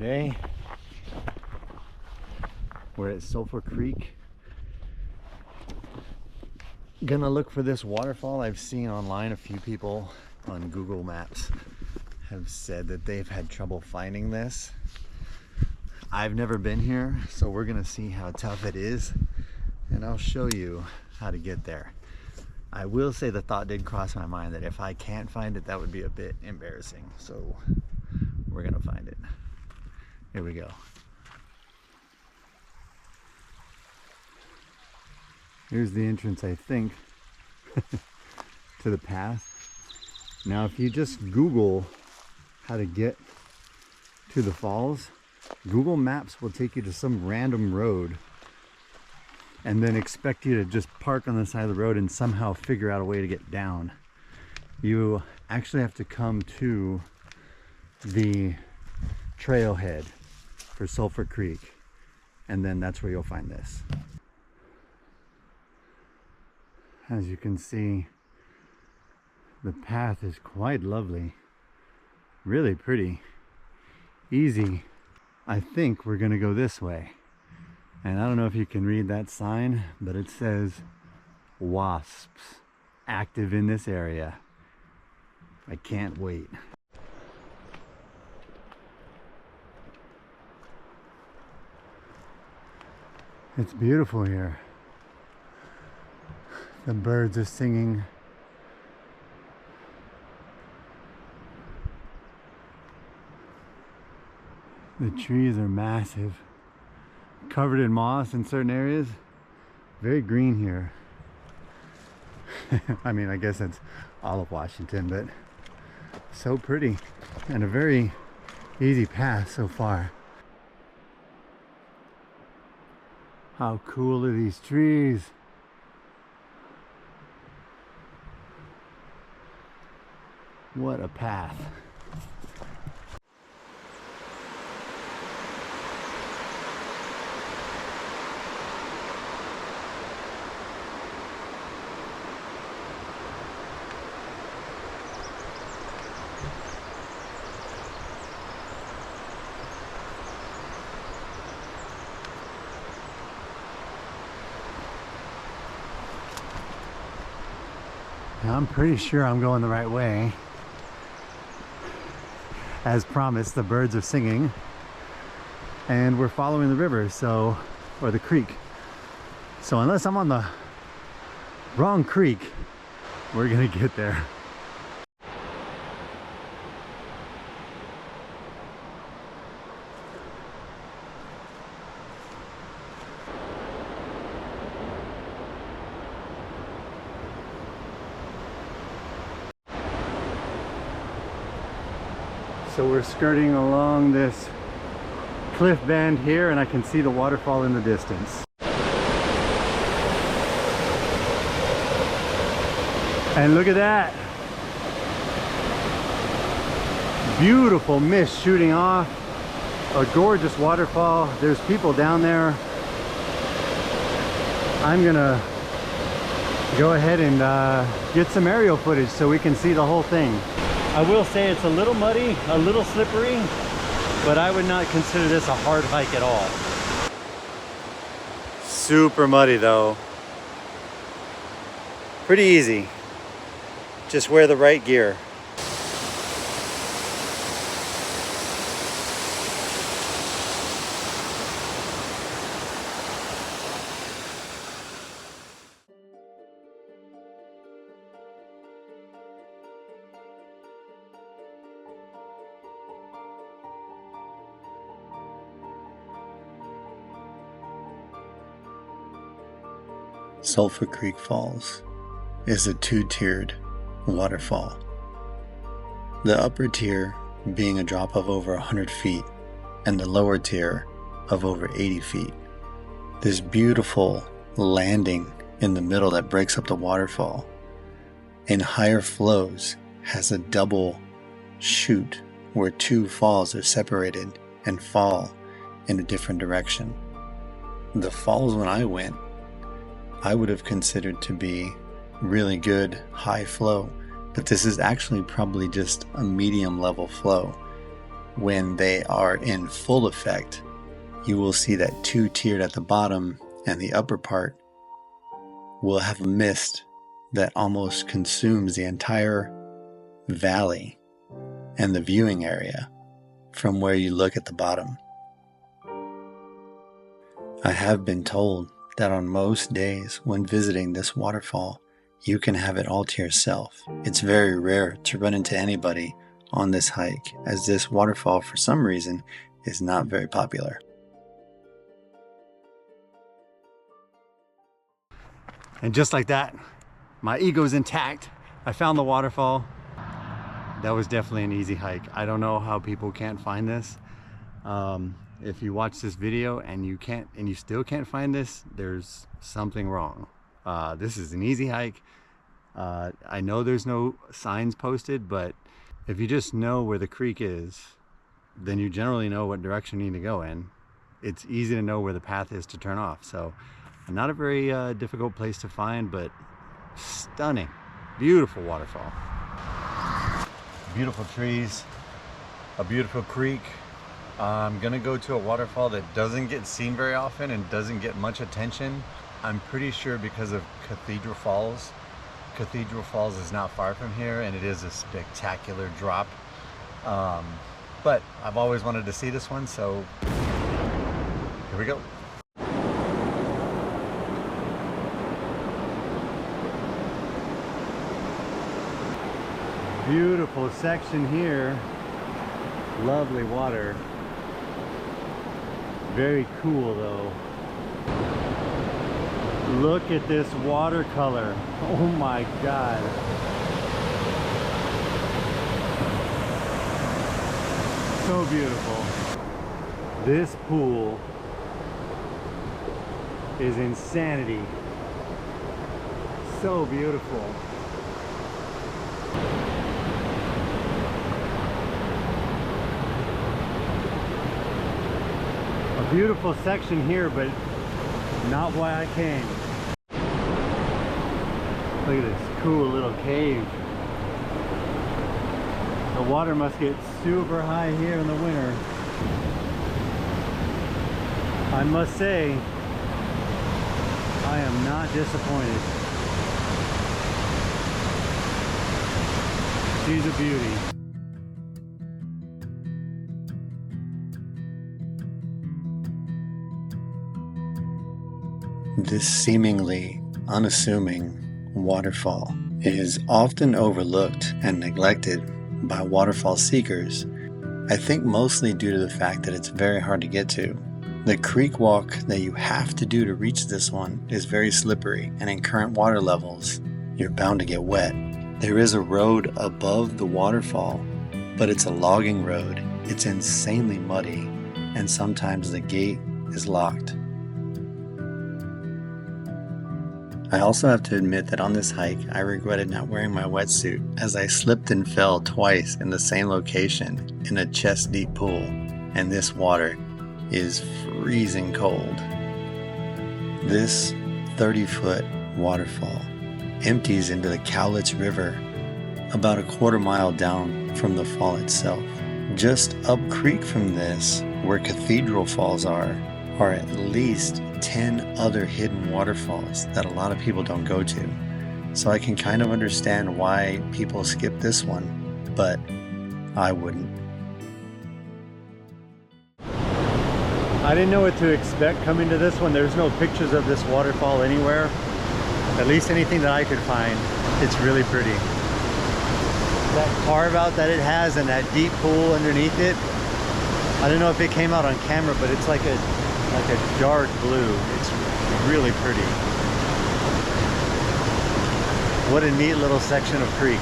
today. We're at Sulphur Creek. Gonna look for this waterfall. I've seen online a few people on Google Maps have said that they've had trouble finding this. I've never been here, so we're gonna see how tough it is, and I'll show you how to get there. I will say the thought did cross my mind that if I can't find it, that would be a bit embarrassing. So we're gonna find it. Here we go. Here's the entrance, I think, to the path. Now, if you just Google how to get to the falls, Google Maps will take you to some random road and then expect you to just park on the side of the road and somehow figure out a way to get down. You actually have to come to the trailhead for Sulphur Creek, and then that's where you'll find this. As you can see, the path is quite lovely, really pretty, easy. I think we're gonna go this way. And I don't know if you can read that sign, but it says wasps active in this area. I can't wait. It's beautiful here. The birds are singing. The trees are massive, covered in moss in certain areas. Very green here. I mean, I guess it's all of Washington, but so pretty and a very easy path so far. How cool are these trees? What a path. Now, I'm pretty sure I'm going the right way. As promised, the birds are singing and we're following the river, so, or the creek. So unless I'm on the wrong creek, we're gonna get there. So we're skirting along this cliff band here, and I can see the waterfall in the distance. And look at that! Beautiful mist shooting off. A gorgeous waterfall. There's people down there. I'm gonna go ahead and get some aerial footage so we can see the whole thing. I will say it's a little muddy, a little slippery, but I would not consider this a hard hike at all. Super muddy though. Pretty easy. Just wear the right gear. Sulphur Creek Falls is a two-tiered waterfall. The upper tier being a drop of over 100 feet and the lower tier of over 80 feet. This beautiful landing in the middle that breaks up the waterfall in higher flows has a double chute where two falls are separated and fall in a different direction. The falls when I went, I would have considered to be really good high flow, but this is actually probably just a medium level flow. when they are in full effect, you will see that two-tiered at the bottom, and the upper part will have a mist that almost consumes the entire valley and the viewing area from where you look at the bottom. I have been told that on most days when visiting this waterfall, you can have it all to yourself. It's very rare to run into anybody on this hike, as this waterfall for some reason is not very popular. And just like that, my ego's intact. I found the waterfall. That was definitely an easy hike. I don't know how people can't find this. If you watch this video and you still can't find this, there's something wrong. This is an easy hike. I know there's no signs posted, but if you just know where the creek is, then you generally know what direction you need to go in. It's easy to know where the path is to turn off. So not a very difficult place to find, but stunning, beautiful waterfall. Beautiful trees, a beautiful creek. I'm gonna go to a waterfall that doesn't get seen very often and doesn't get much attention. I'm pretty sure because of Cathedral Falls. Cathedral Falls is not far from here, and it is a spectacular drop. But I've always wanted to see this one, so here we go. Beautiful section here. Lovely water. Very cool though. Look at this watercolor. Oh my God. So beautiful. This pool is insanity. So beautiful. A beautiful section here, but not why I came. Look at this cool little cave. The water must get super high here in the winter. I must say, I am not disappointed. She's a beauty. This seemingly unassuming waterfall is often overlooked and neglected by waterfall seekers, I think mostly due to the fact that it's very hard to get to. The creek walk that you have to do to reach this one is very slippery, and in current water levels, you're bound to get wet. There is a road above the waterfall, but it's a logging road. It's insanely muddy, and sometimes the gate is locked. I also have to admit that on this hike, I regretted not wearing my wetsuit, as I slipped and fell twice in the same location in a chest-deep pool, and this water is freezing cold. This 30-foot waterfall empties into the Cowlitz River about a quarter mile down from the fall itself. Just up creek from this, where Cathedral Falls are at least 10 other hidden waterfalls that a lot of people don't go to. So I can kind of understand why people skip this one, but I wouldn't. I didn't know what to expect coming to this one. There's no pictures of this waterfall anywhere. At least anything that I could find. It's really pretty. That carve out that it has and that deep pool underneath it, I don't know if it came out on camera, but it's like a dark blue. It's really pretty. What a neat little section of creek.